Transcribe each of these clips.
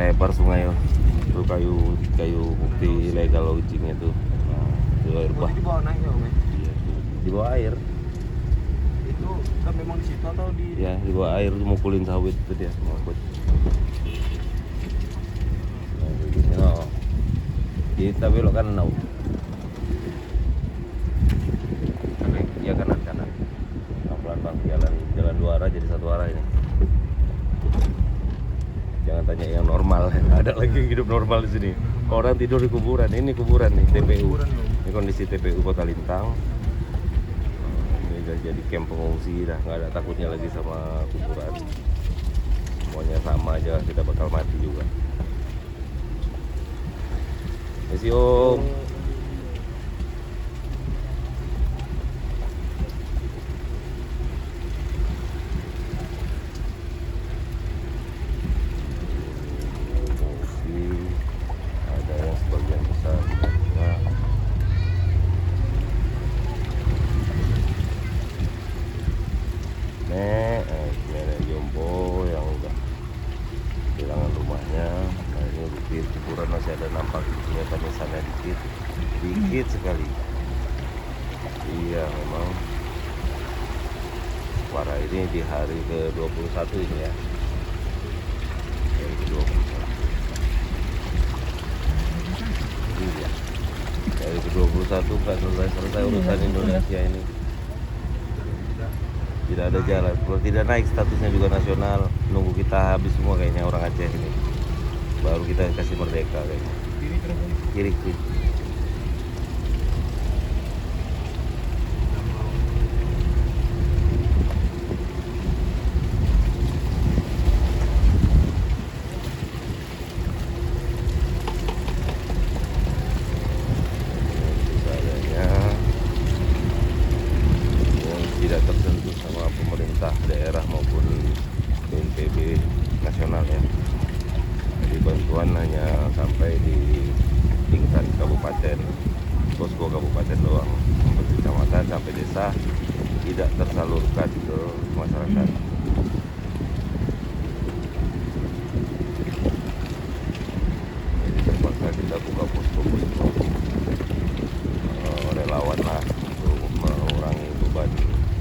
lebar sungai oh. Itu kayu bukti ilegal launchingnya tuh. Nah, itu air bah. Di bawah naik ya Om ya? Iya, di bawah air. Itu kan memang di situ atau di? Ya, di bawah air tuh mukulin sawit itu dia ngangkut. Nah, begini oh. Kita belok kanan oh. Iya kanan. Pelan bang, jalan dua arah jadi satu arah ini. Jangan tanya yang normal, ada lagi yang hidup normal di sini. Orang tidur di kuburan, ini kuburan nih, TPU. Ini kondisi TPU Kota Lintang. Ini udah jadi camp pengungsi, dah nggak ada takutnya lagi sama kuburan. Semuanya sama aja, kita bakal mati juga. Terima Om. Ada yang sebagian besar juga. Ini ada Jombo yang udah kehilangan rumahnya. Nah ini bukit kuburan masih ada nampak kelihatan nisannya dikit sekali. Iya memang parah ini di hari ke-21 ini ya. Hari ke-21. Iya. Dari ke-21 nggak selesai urusan Indonesia ini. Tidak ada jalan, kalau tidak naik statusnya juga nasional, nunggu kita habis semua kayaknya orang Aceh ini. Baru kita kasih merdeka kayaknya. Kiri. Tidak tersentuh sama pemerintah daerah maupun BNPB nasional ya. Jadi bantuan hanya sampai di tingkat kabupaten, posko kabupaten doang. Untuk kecamatan sampai desa tidak tersalurkan ke masyarakat. Jadi terpaksa kita buka posko relawan lah untuk mengurangi beban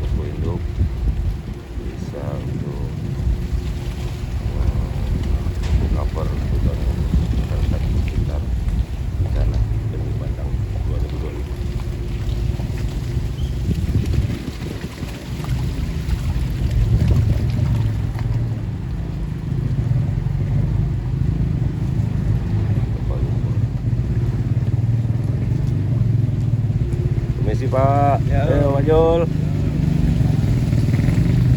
posko induk, bisa untuk cover kebutuhan masyarakat sekitar di sana dan di Bandang 2025. Permisi Pak, Ya. Ayo Majul.